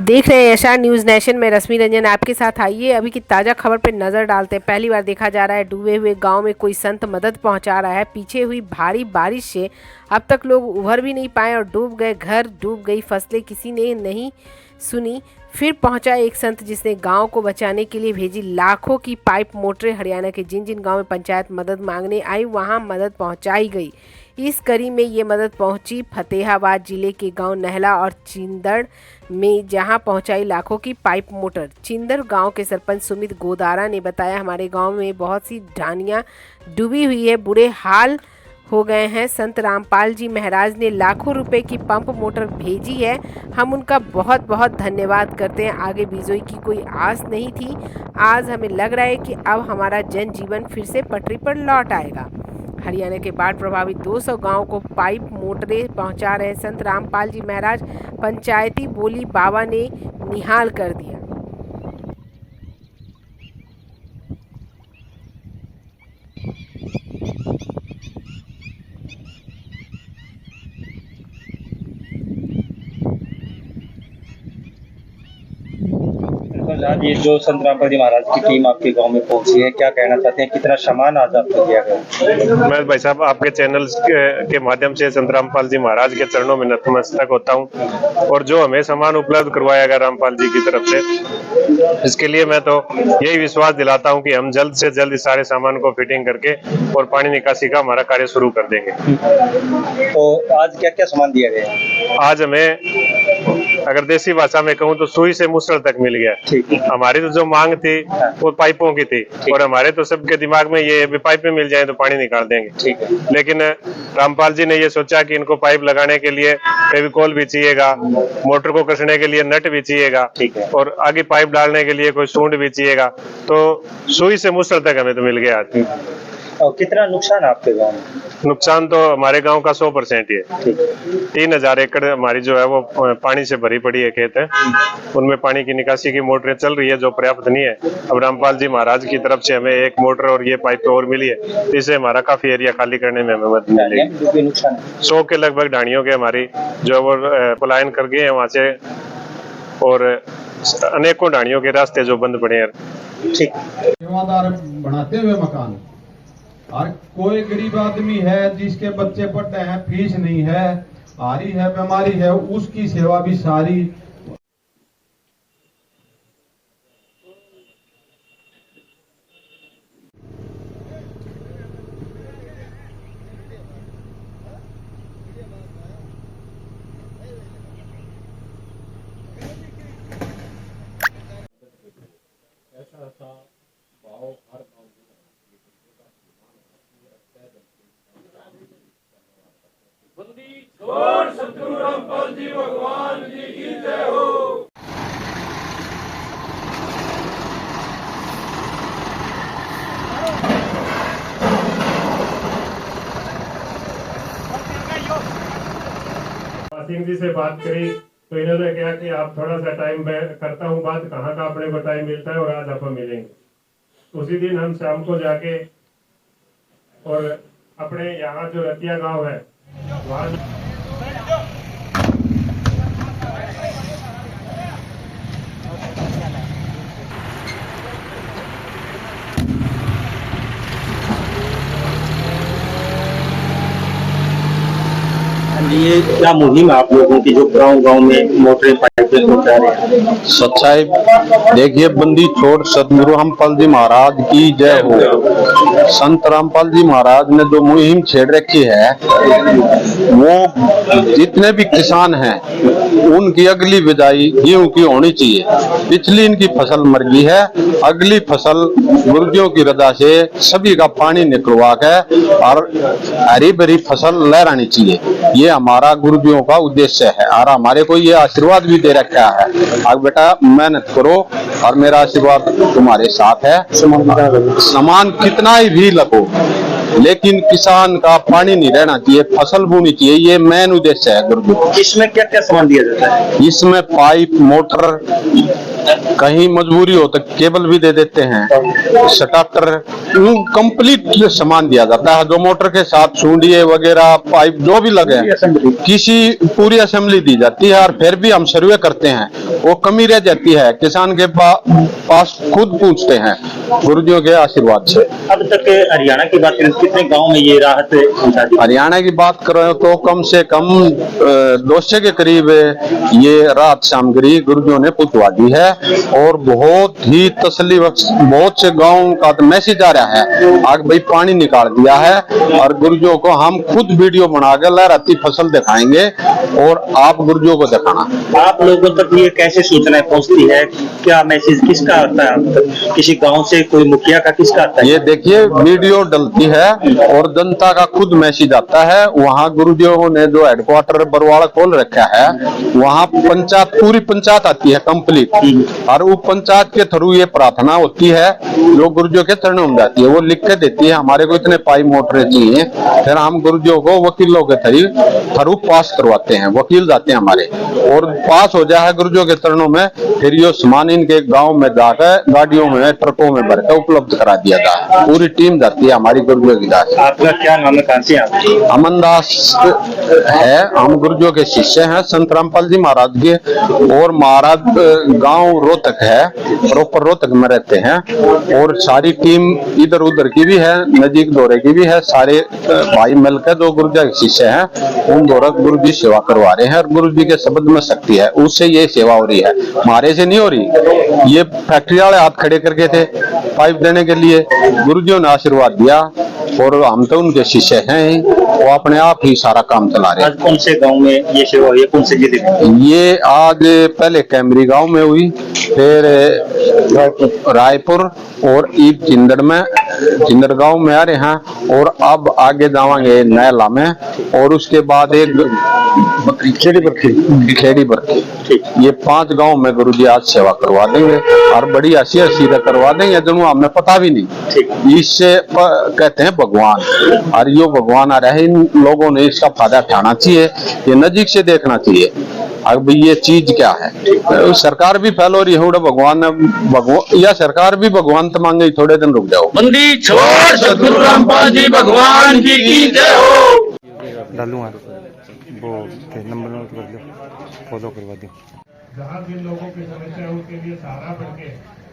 देख रहे हैं एशा न्यूज़ नेशन में रश्मि रंजन आपके साथ। आइए अभी की ताज़ा खबर पर नज़र डालते हैं। पहली बार देखा जा रहा है डूबे हुए गांव में कोई संत मदद पहुंचा रहा है। पीछे हुई भारी बारिश से अब तक लोग उभर भी नहीं पाए और डूब गए घर, डूब गई फसलें, किसी ने नहीं सुनी। फिर पहुंचा एक संत जिसने गांव को बचाने के लिए भेजी लाखों की पाइप मोटरें। हरियाणा के जिन जिन गाँव में पंचायत मदद मांगने आई वहाँ मदद पहुँचाई गई। इस कड़ी में ये मदद पहुंची फतेहाबाद जिले के गांव नहला और चिंदड़ में, जहां पहुंचाई लाखों की पाइप मोटर। चिंदड़ गांव के सरपंच सुमित गोदारा ने बताया, हमारे गांव में बहुत सी ढानियां डूबी हुई है, बुरे हाल हो गए हैं। संत रामपाल जी महाराज ने लाखों रुपए की पंप मोटर भेजी है, हम उनका बहुत बहुत धन्यवाद करते हैं। आगे बिजोई की कोई आस नहीं थी, आज हमें लग रहा है कि अब हमारा जनजीवन फिर से पटरी पर लौट आएगा। हरियाणा के बाढ़ प्रभावित 200 गांवों को पाइप मोटरें पहुंचा रहे संत रामपाल जी महाराज। पंचायती बोली बाबा ने निहाल कर दिया। आज ये जो संत रामपाल जी महाराज की टीम आपके गांव में पहुंची है, क्या कहना चाहते हैं, कितना सामान आज आपको दिया गया? मैं भाई साहब आपके चैनल के माध्यम से संत रामपाल जी महाराज के चरणों में नतमस्तक होता हूं, और जो हमें सामान उपलब्ध करवाया गया रामपाल जी की तरफ से, इसके लिए मैं तो यही विश्वास दिलाता हूं कि हम जल्द से जल्द इस सारे सामान को फिटिंग करके और पानी निकासी का हमारा कार्य शुरू कर देंगे। तो आज क्या क्या सामान दिया गया? आज हमें अगर देसी भाषा में कहूँ तो सुई से मुसल तक मिल गया। हमारी तो जो मांग थी वो पाइपों की थी, और हमारे तो सबके दिमाग में ये पाइपें मिल जाए तो पानी निकाल देंगे। ठीक है, लेकिन रामपाल जी ने ये सोचा कि इनको पाइप लगाने के लिए फेविकोल भी चाहिएगा, मोटर को कसने के लिए नट भी चाहिएगा, ठीक है, और आगे पाइप डालने के लिए कोई सूंड भी चाहिएगा। तो सुई से मुसल तक हमें तो मिल गया। और कितना नुकसान आपके गाँव में? नुकसान तो हमारे गांव का 100% ही है। 3000 एकड़ हमारी जो है वो पानी से भरी पड़ी है खेत है, उनमें पानी की निकासी की मोटरें चल रही है जो पर्याप्त नहीं है। अब रामपाल जी महाराज की तरफ से हमें एक मोटर और ये पाइप और मिली है, इससे हमारा काफी एरिया खाली करने में हमें मदद मिलेगी। 100 के लगभग ढाणियों के हमारी जो वो पलायन कर गए हैं वहां से, और अनेकों ढाणियों के रास्ते जो बंद पड़े हैं। ठीक, बनाते हुए मकान, और कोई गरीब आदमी है जिसके बच्चे पढ़ते हैं, फीस नहीं है, हारी है, बीमारी है, उसकी सेवा भी सारी सतगुरु रामपाल जी भगवान जी की जय हो। सिंह जी से बात करी तो इन्होंने कहा कि आप थोड़ा सा टाइम करता हूँ बात, कहाँ का अपने को टाइम मिलता है, और आज आप मिलेंगे। उसी दिन हम शाम को जाके और अपने यहाँ जो रतिया गांव है वहाँ ये क्या मुहिम है आप लोगों की जो गांव गांव में मोटरें पाइपें पहुंचा रहे हैं? सच्चाई देखिए, बंदी छोड़ सतगुरु रामपाल जी महाराज की जय हो। संत रामपाल जी महाराज ने जो मुहिम छेड़ रखी है, वो जितने भी किसान हैं उनकी अगली बिजाई गेहूं की होनी चाहिए। पिछली इनकी फसल मर गई है, अगली फसल गुरुजियों की रजा से सभी का पानी निकलवा के और हरी भरी फसल लहरानी चाहिए। ये हमारा गुरुजियों का उद्देश्य है, और हमारे को ये आशीर्वाद भी दे रखा है, अब बेटा मेहनत करो और मेरा आशीर्वाद तुम्हारे साथ है। सामान कितना ही भी लगो, लेकिन किसान का पानी नहीं रहना चाहिए, फसल बोनी चाहिए, ये मेन उद्देश्य है गुरुजी। इसमें क्या क्या सामान दिया जाता है? इसमें पाइप, मोटर कहीं मजबूरी हो तो केबल भी दे देते हैं, स्टार्टर कंप्लीट सामान दिया जाता है। जो मोटर के साथ सूंडिये वगैरह पाइप जो भी लगे किसी पूरी असेंबली दी जाती है। और फिर भी हम सर्वे करते हैं, वो कमी रह जाती है, किसान के पास खुद पूछते हैं गुरुजियों के आशीर्वाद से। अब तक हरियाणा की बात करें, कितने गांव में ये राहत पहुंचा दी? हरियाणा की बात करें तो कम से कम 200 के करीब ये राहत सामग्री गुरुजियों ने पहुंचवा दी है। और बहुत ही तसल्ली बख्श बहुत से गाँव का तो मैसेज आ रहा है आग भाई पानी निकाल दिया है। और गुरुजियों को हम खुद वीडियो बनाकर लहराती फसल दिखाएंगे और आप गुरुजियों को दिखाना। आप लोगों तक ये कैसे सूचनाएं पहुंचती है? क्या मैसेज किसका आता है आप तक? किसी गांव से, कोई मुखिया का, किसका आता है? ये देखिए वीडियो डलती है और जनता का खुद मैसेज आता है। वहाँ गुरुजियों ने जो हेडक्वार्टर बरवाड़ा खोल रखा है, वहाँ पंचायत पूरी पंचायत आती है कंप्लीट। और वो पंचायत के थ्रू ये प्रार्थना होती है जो गुरुजियों के चरणों में जाती है। वो लिख के देती है हमारे को इतने पाइप मोटरें चाहिए, फिर हम गुरुजियों को वकीलों के थ्रू पास करवाते हैं। वकील जाते हैं हमारे और पास हो जाए गुरुजियों के चरणों में, फिर ये सामान इनके गांव में जाकर गाड़ियों में ट्रकों में भरकर उपलब्ध करा दिया जाए। पूरी टीम जाती है हमारी गुरुजियों की दास। आपका क्या नाम है, कहाँ से आप? अमन दास है, हम गुरुजियों के शिष्य हैं संत रामपाल जी महाराज के। और महाराज गांव रोहतक है, प्रॉपर रोहतक में रहते हैं। और सारी टीम इधर उधर की भी है, नजीक दौरे की भी है। सारे भाई मिलकर जो गुरुजी के शिष्य हैं उन दौरा गुरुजी सेवा करवा रहे हैं। और गुरुजी के शब्द में शक्ति है, उससे ये सेवा हो रही है, हमारे से नहीं हो रही। ये फैक्ट्री वाले हाथ खड़े करके थे पाइप देने के लिए, गुरुजियों ने आशीर्वाद दिया और हम तो उनके शिष्य हैं, वो अपने आप ही सारा काम चला रहे हैं। आज कौन से गांव में ये सेवा हुई है, कौन से जिले में? ये आज पहले कैमरी गांव में हुई, फिर रायपुर और ईद चिंदड़ में, चिंदड़ गांव में आ रहे हैं। और अब आगे जावांगे नैला में और उसके बाद एक खेड़ी बरखी। ये 5 गांव में गुरुजी आज सेवा करवा देंगे और बड़ी हंसी करवा देंगे जो हमें पता भी नहीं। इससे कहते हैं भगवान, और यो भगवान आ रहा है। इन लोगों ने इसका फायदा उठाना चाहिए, ये नजीक से देखना चाहिए अब ये चीज क्या है। सरकार भी फैल हो रही है, भगवान या सरकार भी भगवान तो मांगे थोड़े दिन रुक जाओ। बंदी छोड़ सतगुरु रामपाल जी भगवान की जय हो। डालूंगा वो नंबर नोट कर लो, फॉलो करवा दूँ। जहाँ जिन लोगों की समस्या है उसके लिए सहारा बन के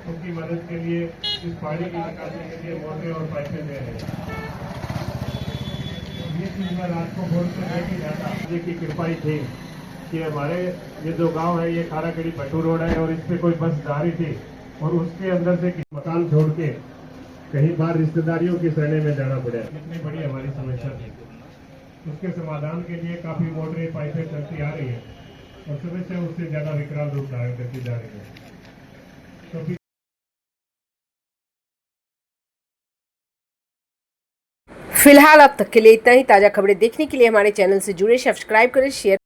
उनकी मदद के लिए इस पानी की निकासी के लिए मोटरें और पाइपें दे रहे हैं। ये चीज मैं रात को फोन पर लेके जाता, ये की कृपा ही थी कि हमारे ये जो गांव है ये खाराकड़ी भट्टू रोड है और इस पे कोई बस जा रही थी और उसके अंदर से मकान छोड़ के कहीं बाहर रिश्तेदारियों की श्रेणी में जाना पड़ा। इतनी बड़ी हमारी समस्या थी, उसके समाधान के लिए काफी मोटरें पाइपें चलती आ रही है और समस्या उससे ज्यादा विकराल रूप धारण करती जा रही है। तो फिलहाल अब तक के लिए इतना ही। ताज़ा खबरें देखने के लिए हमारे चैनल से जुड़े, सब्सक्राइब करें, शेयर